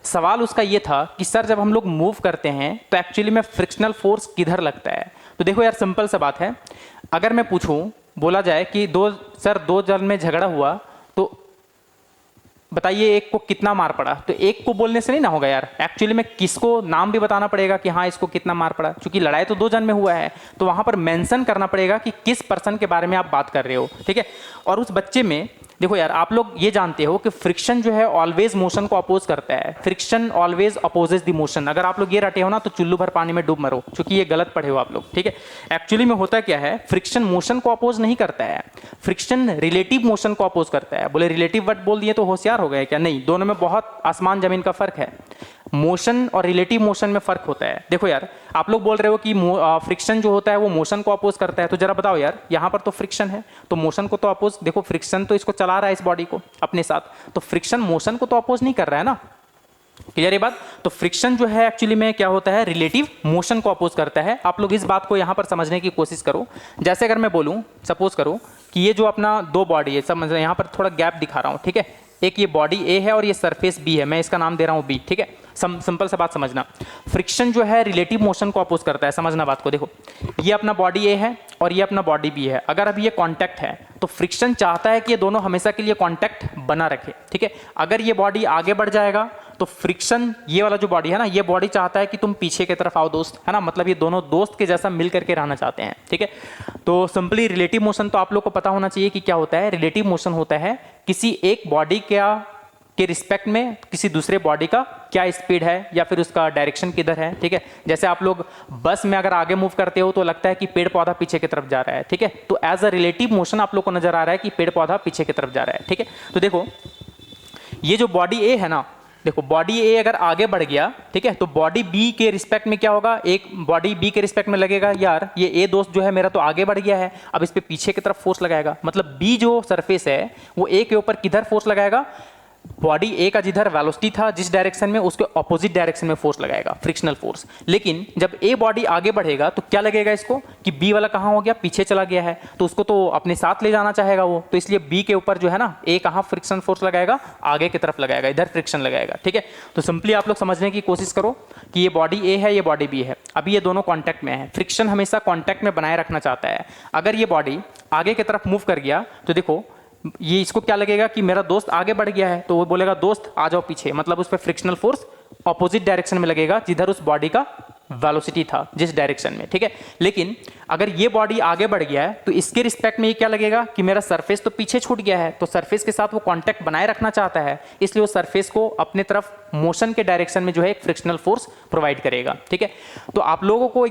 सवाल उसका ये था कि सर जब हम लोग मूव करते हैं तो एक्चुअली में फ्रिक्शनल फोर्स किधर लगता है। तो देखो यार सिंपल सा बात है, अगर मैं पूछूं, बोला जाए कि दो जन में झगड़ा हुआ तो बताइए एक को कितना मार पड़ा, तो एक को बोलने से नहीं ना होगा यार, एक्चुअली में किसको नाम भी बताना पड़ेगा कि हाँ इसको कितना मार पड़ा, क्योंकि लड़ाई तो दो जन में हुआ है तो वहां पर मेंशन करना पड़ेगा कि किस पर्सन के बारे में आप बात कर रहे हो, ठीक है। और उस बच्चे में देखो यार, आप लोग ये जानते हो कि फ्रिक्शन जो है ऑलवेज मोशन को अपोज करता है, friction always opposes the motion. अगर आप लोग ये रटे हो ना तो चुल्लू भर पानी में डूब मरो, क्योंकि ये गलत पढ़े हो आप लोग, ठीक है। एक्चुअली में होता क्या है, फ्रिक्शन मोशन को अपोज नहीं करता है, फ्रिक्शन रिलेटिव मोशन को अपोज करता है। बोले रिलेटिव वर्ड बोल दिए तो होशियार हो गए क्या? नहीं, दोनों में बहुत आसमान जमीन का फर्क है। मोशन और रिलेटिव मोशन में फर्क होता है। देखो यार, आप लोग बोल रहे हो कि फ्रिक्शन जो होता है वो मोशन को अपोज करता है, तो जरा बताओ यार, यहां पर तो फ्रिक्शन है तो मोशन को तो अपोज, देखो फ्रिक्शन तो इसको चला रहा है इस बॉडी को अपने साथ, तो फ्रिक्शन मोशन को तो अपोज नहीं कर रहा है ना। क्लियर ये बात? तो फ्रिक्शन जो है एक्चुअली में क्या होता है, रिलेटिव मोशन को अपोज करता है। आप लोग इस बात को यहां पर समझने की कोशिश करो। जैसे अगर मैं बोलूं, सपोज करो कि ये जो अपना दो बॉडी है, समझ यहां पर थोड़ा गैप दिखा रहा हूं, ठीक है। एक ये बॉडी ए है और ये सरफेस बी है, मैं इसका नाम दे रहा हूं बी, ठीक है। सिंपल सा बात समझना, फ्रिक्शन जो है रिलेटिव मोशन को अपोज करता है। समझना बात को, देखो ये अपना बॉडी ए है और ये अपना बॉडी बी है। अगर अभी ये कांटेक्ट है तो फ्रिक्शन चाहता है कि ये दोनों हमेशा के लिए कांटेक्ट बना रखे, ठीक है। अगर ये बॉडी आगे बढ़ जाएगा तो फ्रिक्शन, ये वाला जो बॉडी है ना, ये बॉडी चाहता है कि तुम पीछे की तरफ आओ दोस्त, है ना, मतलब ये दोनों दोस्त के जैसा मिल करके रहना चाहते हैं, ठीक है। तो सिंपली रिलेटिव मोशन तो आप लोग को पता होना चाहिए कि क्या होता है। रिलेटिव मोशन होता है किसी एक बॉडी के रिस्पेक्ट में किसी दूसरे बॉडी का क्या स्पीड है या फिर उसका डायरेक्शन किधर है, ठीक है। जैसे आप लोग बस में अगर आगे मूव करते हो तो लगता है कि पेड़ पौधा पीछे की तरफ जा रहा है, ठीक है। तो एज अ रिलेटिव मोशन आप लोग को नजर आ रहा है कि पेड़ पौधा पीछे की तरफ जा रहा है, ठीक है। तो देखो ये जो बॉडी ए है ना, देखो बॉडी ए अगर आगे बढ़ गया, ठीक है, तो बॉडी बी के रिस्पेक्ट में क्या होगा, एक बॉडी बी के रिस्पेक्ट में लगेगा, यार ये ए दोस्त जो है मेरा तो आगे बढ़ गया है, अब इस पे पीछे की तरफ फोर्स लगाएगा। मतलब बी जो सरफेस है वो ए के ऊपर किधर फोर्स लगाएगा, बॉडी ए का जिधर वेलोसिटी था जिस डायरेक्शन में, उसके ऑपोजिट डायरेक्शन में फोर्स लगाएगा, फ्रिक्शनल फोर्स। लेकिन जब ए बॉडी आगे बढ़ेगा तो क्या लगेगा इसको कि बी वाला कहां हो गया, पीछे चला गया है, तो उसको तो अपने साथ ले जाना चाहेगा वो, तो इसलिए बी के ऊपर जो है ना, ए कहां फ्रिक्शन फोर्स लगाएगा, आगे की तरफ लगाएगा, इधर फ्रिक्शन लगाएगा, ठीक है। तो सिंपली आप लोग समझने की कोशिश करो कि ये बॉडी ए है, ये बॉडी बी है, अभी ये दोनों कॉन्टैक्ट में है। फ्रिक्शन हमेशा कॉन्टैक्ट में बनाए रखना चाहता है। अगर ये बॉडी आगे की तरफ मूव कर गया तो देखो ये इसको क्या लगेगा कि मेरा दोस्त आगे बढ़ गया है, तो वो बोलेगा दोस्त आ जाओ पीछे, मतलब उस पर फ्रिक्शनल फोर्स ऑपोजिट डायरेक्शन में लगेगा जिधर उस बॉडी का वेलोसिटी था जिस डायरेक्शन में, ठीक है। लेकिन अगर ये बॉडी आगे बढ़ गया है तो इसके रिस्पेक्ट में ये क्या लगेगा कि मेरा सरफेस तो पीछे छूट गया है, तो सरफेस के साथ वो कांटेक्ट बनाए रखना चाहता है, इसलिए वो सरफेस को अपने तरफ मोशन के डायरेक्शन में जो है एक फ्रिक्शनल फोर्स प्रोवाइड करेगा, ठीक है। तो आप लोगों को